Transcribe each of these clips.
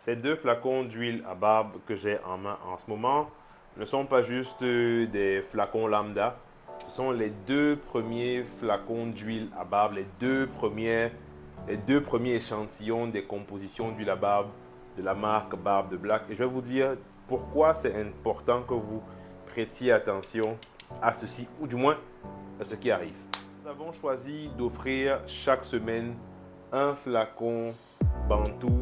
Ces deux flacons d'huile à barbe que j'ai en main en ce moment ne sont pas juste des flacons lambda. Ce sont les deux premiers flacons d'huile à barbe, les deux premiers échantillons des compositions d'huile à barbe de la marque Barbe de Black. Et je vais vous dire pourquoi c'est important que vous prêtiez attention à ceci, ou du moins à ce qui arrive. Nous avons choisi d'offrir chaque semaine un flacon Bantou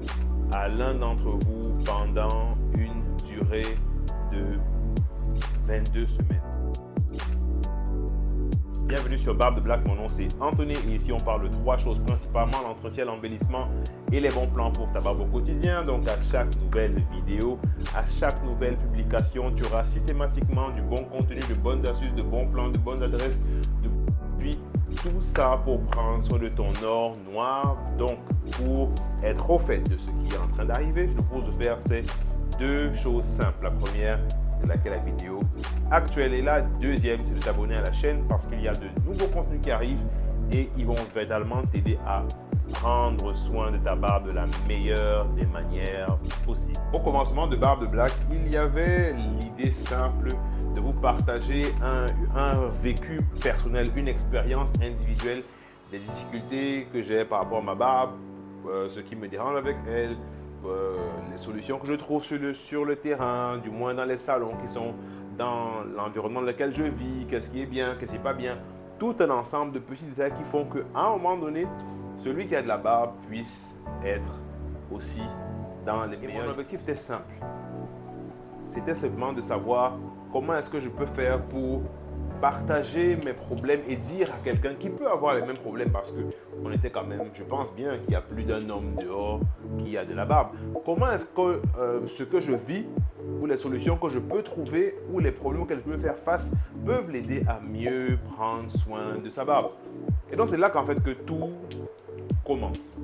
à l'un d'entre vous pendant une durée de 22 semaines. Bienvenue sur Barbe de Black, mon nom c'est Anthony et ici on parle de trois choses principalement, l'entretien, l'embellissement et les bons plans pour ta barbe au quotidien. Donc à chaque nouvelle vidéo, à chaque nouvelle publication, tu auras systématiquement du bon contenu, de bonnes astuces, de bons plans, de bonnes adresses, puis tout ça pour prendre soin de ton or noir. Donc pour être au fait de ce qui est en train d'arriver, je te propose de faire ces deux choses simples. La première, de laquelle la vidéo actuelle est la deuxième, c'est de t'abonner à la chaîne parce qu'il y a de nouveaux contenus qui arrivent et ils vont véritablement t'aider à prendre soin de ta barbe de la meilleure des manières possibles. Au commencement de Barbe de Black, il y avait l'idée simple de vous partager un vécu personnel, une expérience individuelle des difficultés que j'ai par rapport à ma barbe, ce qui me dérange avec elle, les solutions que je trouve sur le terrain, du moins dans les salons qui sont dans l'environnement dans lequel je vis, qu'est-ce qui est bien, qu'est-ce qui n'est pas bien. Tout un ensemble de petits détails qui font qu'à un moment donné, celui qui a de la barbe puisse être aussi dans les meilleurs. Mon objectif était simple. C'était simplement de savoir comment est-ce que je peux faire pour partager mes problèmes et dire à quelqu'un qui peut avoir les mêmes problèmes parce que on était quand même, je pense bien qu'il y a plus d'un homme dehors qui a de la barbe. Comment est-ce que ce que je vis ou les solutions que je peux trouver ou les problèmes auxquels je peux faire face peuvent l'aider à mieux prendre soin de sa barbe. Et donc c'est là qu'en fait que tout commence.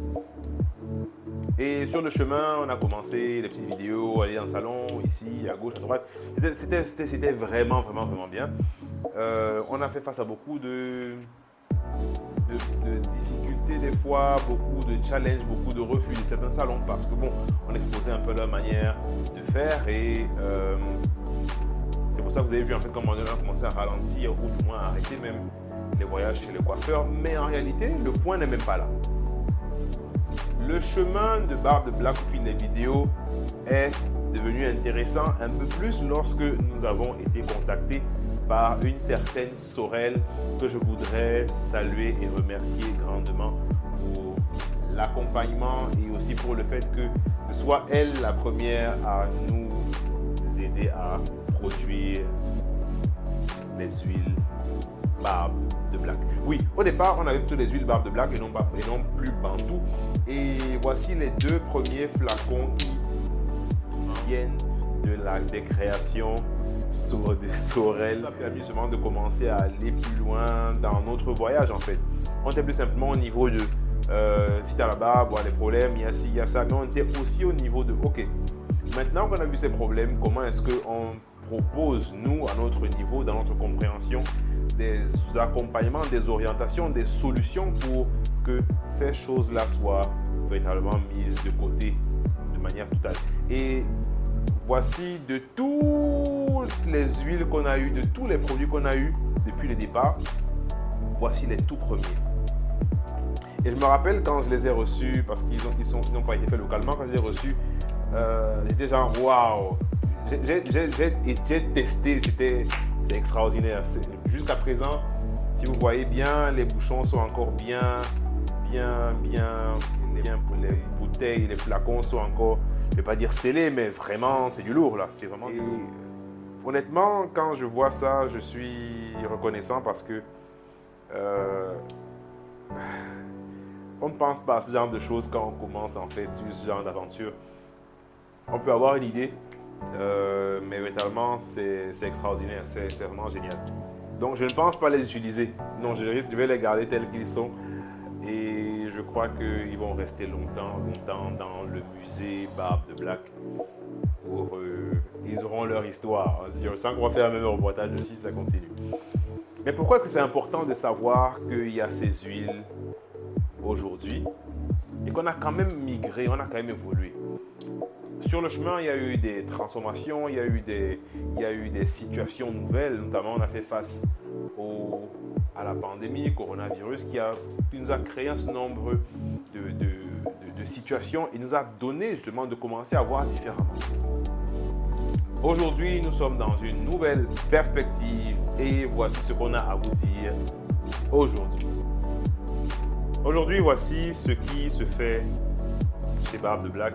Et sur le chemin, on a commencé les petites vidéos, aller dans le salon, ici, à gauche, à droite. C'était vraiment bien. On a fait face à beaucoup de difficultés des fois, beaucoup de challenges, beaucoup de refus de certains salons parce que bon, on exposait un peu leur manière de faire et c'est pour ça que vous avez vu en fait comment on a commencé à ralentir ou du moins à arrêter même les voyages chez le coiffeur. Mais en réalité, le point n'est même pas là. Le chemin de Barbe de Black au fil des vidéos est devenu intéressant un peu plus lorsque nous avons été contactés par une certaine Sorel que je voudrais saluer et remercier grandement pour l'accompagnement et aussi pour le fait que ce soit elle la première à nous aider à produire les huiles Barbe de Black. Oui, au départ, on avait plutôt des huiles Barbe de Black et non plus Bantou. Et voici les deux premiers flacons qui viennent des créations de Sorel. Ça a permis justement de commencer à aller plus loin dans notre voyage en fait. On était plus simplement au niveau de si tu as la barbe, des problèmes, il y a ci, il y a ça, mais on était aussi au niveau de ok, maintenant qu'on a vu ces problèmes, comment est-ce qu'on propose, nous, à notre niveau, dans notre compréhension, des accompagnements, des orientations, des solutions pour que ces choses-là soient véritablement mises de côté de manière totale. Et voici de toutes les huiles qu'on a eues, de tous les produits qu'on a eus depuis le départ, voici les tout premiers. Et je me rappelle quand je les ai reçus, parce qu'ils n'ont pas été faits localement, quand je les ai reçus, j'étais genre waouh, j'ai testé, c'est extraordinaire. Jusqu'à présent, si vous voyez bien, les bouchons sont encore bien pour les bouteilles, les flacons sont encore, je ne vais pas dire scellés, mais vraiment, c'est du lourd là. C'est vraiment. Et honnêtement, quand je vois ça, je suis reconnaissant parce que on ne pense pas à ce genre de choses quand on commence en fait ce genre d'aventure. On peut avoir une idée, mais véritablement, c'est extraordinaire, c'est vraiment génial. Donc, je ne pense pas les utiliser. Non, je vais les garder tels qu'ils sont. Et je crois qu'ils vont rester longtemps dans le musée Barbe de Black. Ils auront leur histoire. Je sens qu'on va faire un même reportage si ça continue. Mais pourquoi est-ce que c'est important de savoir qu'il y a ces huiles aujourd'hui et qu'on a quand même migré, on a quand même évolué? Sur le chemin, il y a eu des transformations, il y a eu des situations nouvelles. Notamment, on a fait face à la pandémie, coronavirus, qui nous a créé un certain nombre de situations et nous a donné justement de commencer à voir différemment. Aujourd'hui, nous sommes dans une nouvelle perspective et voici ce qu'on a à vous dire aujourd'hui. Aujourd'hui, voici ce qui se fait chez Barbe de Black.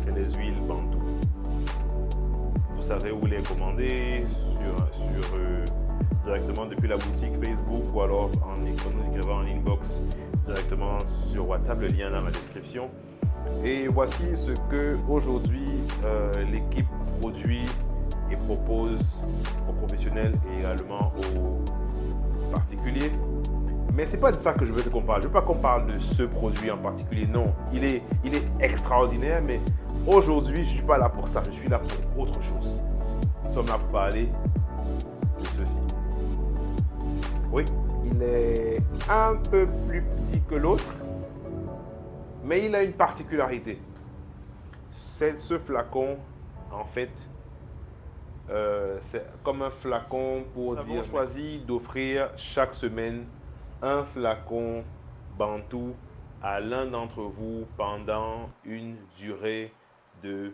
C'est les huiles Bantou. Vous savez où les commander directement depuis la boutique Facebook ou alors en nous écrivant en inbox directement sur WhatsApp, le lien dans la description. Et voici ce que aujourd'hui l'équipe produit et propose aux professionnels et également aux particuliers. Mais c'est pas de ça que je veux qu'on parle. Je veux pas qu'on parle de ce produit en particulier. Non, il est extraordinaire, mais aujourd'hui, je suis pas là pour ça. Je suis là pour autre chose. Nous sommes là pour parler de ceci. Oui, il est un peu plus petit que l'autre, mais il a une particularité. Ce flacon, en fait, c'est comme un flacon pour dire. Nous avons choisi d'offrir chaque semaine un flacon Bantou à l'un d'entre vous pendant une durée de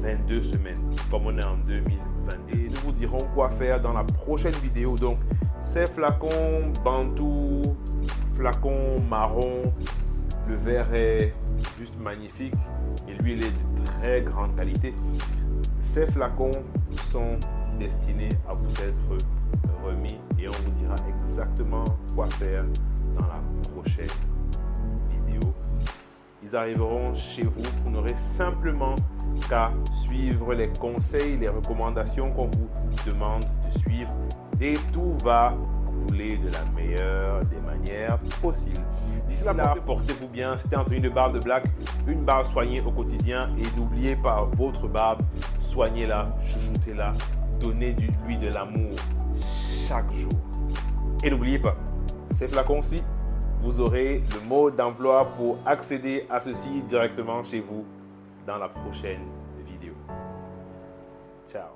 22 semaines, comme on est en 2020. Et nous vous dirons quoi faire dans la prochaine vidéo. Donc, ces flacons Bantou, flacon marron, le verre est juste magnifique et l'huile est de très grande qualité. Ces flacons sont destinés à vous être remis et on vous dira exactement quoi faire dans la prochaine vidéo. Ils arriveront chez vous, vous n'aurez simplement qu'à suivre les conseils, les recommandations qu'on vous demande de suivre et tout va couler de la meilleure des manières possibles. D'ici là, portez-vous bien. C'était Anthony de Barbe de Black, une barbe soignée au quotidien et n'oubliez pas votre barbe, soignez-la, chouchoutez-la, donnez-lui de l'amour chaque jour. Et n'oubliez pas, ces flacons-ci, vous aurez le mot d'emploi pour accéder à ceci directement chez vous dans la prochaine vidéo. Ciao.